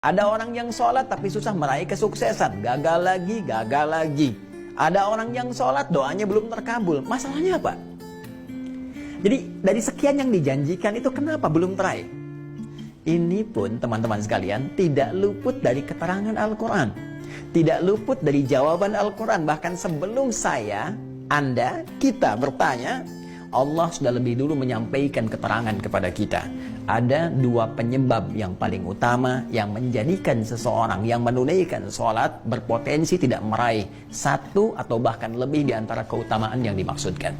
Ada orang yang sholat tapi susah meraih kesuksesan. Gagal lagi, gagal lagi. Ada orang yang sholat doanya belum terkabul. Masalahnya apa? Jadi dari sekian yang dijanjikan itu kenapa belum teraih? Ini pun teman-teman sekalian tidak luput dari keterangan Al-Quran. Tidak luput dari jawaban Al-Quran. Bahkan sebelum saya, Anda, kita bertanya, Allah sudah lebih dulu menyampaikan keterangan kepada kita. Ada dua penyebab yang paling utama yang menjadikan seseorang yang menunaikan sholat berpotensi tidak meraih satu atau bahkan lebih di antara keutamaan yang dimaksudkan.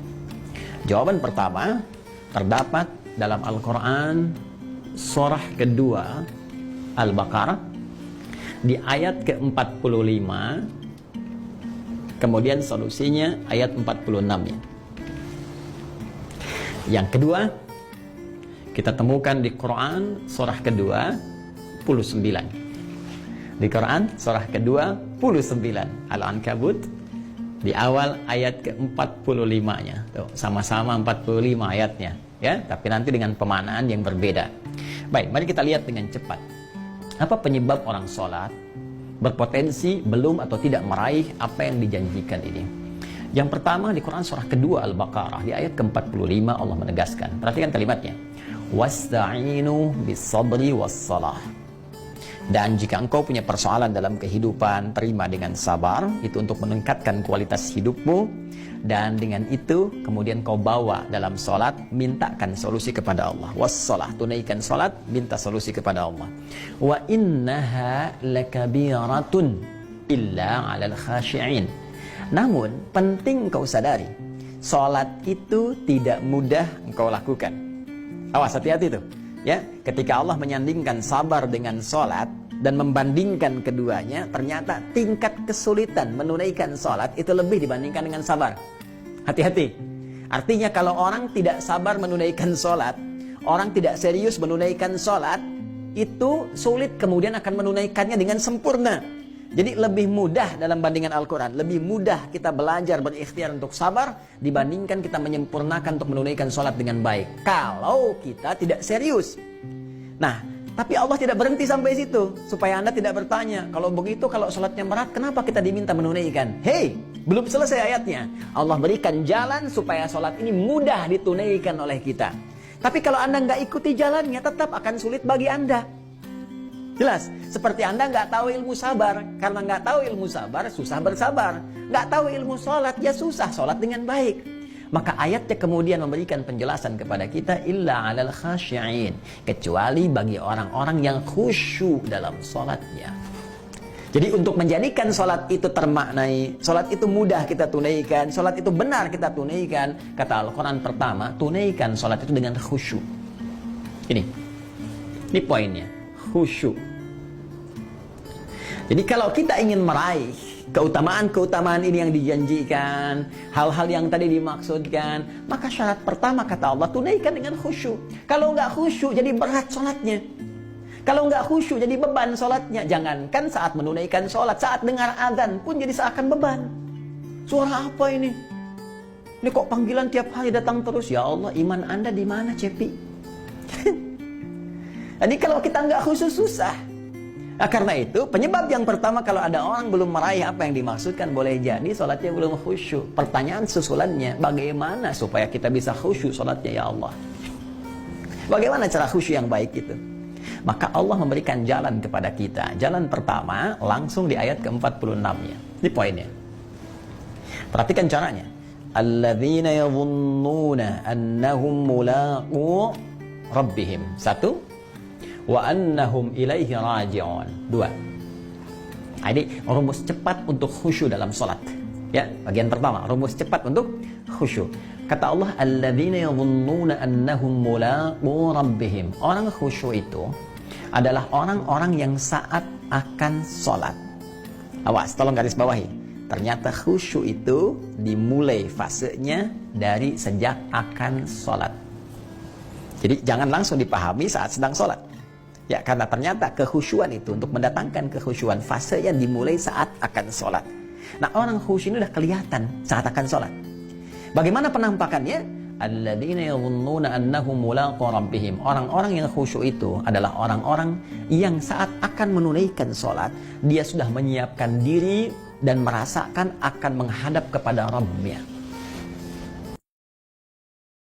Jawaban pertama terdapat dalam Al-Quran surah kedua Al-Baqarah di ayat ke-45, kemudian solusinya ayat 46-nya. Yang kedua, kita temukan di Quran surah kedua 29. Di Quran surah kedua 29 Al-Ankabut di awal ayat ke-45-nya. Tuh, sama-sama 45 ayatnya, ya, tapi nanti dengan pemaknaan yang berbeda. Baik, mari kita lihat dengan cepat. Apa penyebab orang sholat berpotensi belum atau tidak meraih apa yang dijanjikan ini? Yang pertama di Quran surah kedua Al-Baqarah di ayat ke-45 Allah menegaskan. Perhatikan kalimatnya. Wasta'inu bis-sabri was-salah. Dan jika engkau punya persoalan dalam kehidupan, terima dengan sabar. Itu untuk meningkatkan kualitas hidupmu. Dan dengan itu kemudian kau bawa dalam sholat, mintakan solusi kepada Allah. Was-salah, tunaikan sholat, minta solusi kepada Allah. Wa innaha lakabiratun illa 'alal khashi'in. Namun penting kau sadari, sholat itu tidak mudah engkau lakukan. Awas, hati-hati tuh, ya. Ketika Allah menyandingkan sabar dengan sholat dan membandingkan keduanya, ternyata tingkat kesulitan menunaikan sholat itu lebih dibandingkan dengan sabar. Hati-hati. Artinya kalau orang tidak sabar menunaikan sholat, orang tidak serius menunaikan sholat, itu sulit kemudian akan menunaikannya dengan sempurna. Jadi lebih mudah dalam bandingan Al-Quran, lebih mudah kita belajar berikhtiar untuk sabar dibandingkan kita menyempurnakan untuk menunaikan sholat dengan baik. Kalau kita tidak serius. Nah, tapi Allah tidak berhenti sampai situ. Supaya Anda tidak bertanya, kalau begitu kalau sholatnya berat, kenapa kita diminta menunaikan? Hei, belum selesai ayatnya. Allah berikan jalan supaya sholat ini mudah ditunaikan oleh kita. Tapi kalau Anda nggak ikuti jalannya, tetap akan sulit bagi Anda. Jelas, seperti Anda nggak tahu ilmu sabar. Karena nggak tahu ilmu sabar, susah bersabar. Nggak tahu ilmu sholat, ya susah sholat dengan baik. Maka ayatnya kemudian memberikan penjelasan kepada kita, illa 'alal khashi'in, kecuali bagi orang-orang yang khusyuk dalam sholatnya. Jadi untuk menjadikan sholat itu termaknai, sholat itu mudah kita tunaikan, sholat itu benar kita tunaikan, kata Al-Quran pertama, tunaikan sholat itu dengan khusyuk. Ini poinnya. Khusyuk. Jadi kalau kita ingin meraih keutamaan-keutamaan ini yang dijanjikan, hal-hal yang tadi dimaksudkan, maka syarat pertama kata Allah, tunaikan dengan khusyuk. Kalau nggak khusyuk jadi berat sholatnya. Kalau nggak khusyuk jadi beban sholatnya. Jangankan saat menunaikan sholat, saat dengar azan pun jadi seakan beban. Suara apa ini? Ini kok panggilan tiap hari datang terus? Ya Allah, iman Anda di mana, Cepi? Jadi kalau kita nggak khusyuk susah. Nah, karena itu penyebab yang pertama kalau ada orang belum meraih apa yang dimaksudkan, boleh jadi sholatnya belum khusyuk. Pertanyaan susulannya, bagaimana supaya kita bisa khusyuk sholatnya ya Allah? Bagaimana cara khusyuk yang baik itu? Maka Allah memberikan jalan kepada kita. Jalan pertama langsung di ayat ke-46-nya. Ini poinnya. Perhatikan caranya. Alladzina yadhunnuna annahum mulaqu rabbihim. Satu. Wa annahum ilaihi raji'un. Dua. Ini rumus cepat untuk khusyuk dalam sholat. Ya, bagian pertama, rumus cepat untuk khusyuk. Kata Allah, alladzina yadhunnuna annahum mulaqu rabbihim. Orang khusyuk itu adalah orang-orang yang saat akan sholat. Awas, tolong garis bawahi. Ternyata khusyuk itu dimulai fasenya dari sejak akan sholat. Jadi jangan langsung dipahami saat sedang sholat. Ya, karena ternyata kekhusyuan itu untuk mendatangkan kekhusyuan fase yang dimulai saat akan sholat. Nah, orang khusyuk ini udah kelihatan saat akan sholat. Bagaimana penampakannya? alladzina yadhunnuna annahum mulaqu rabbihim. Orang-orang yang khusyuk itu adalah orang-orang yang saat akan menunaikan sholat, dia sudah menyiapkan diri dan merasakan akan menghadap kepada Rabbnya.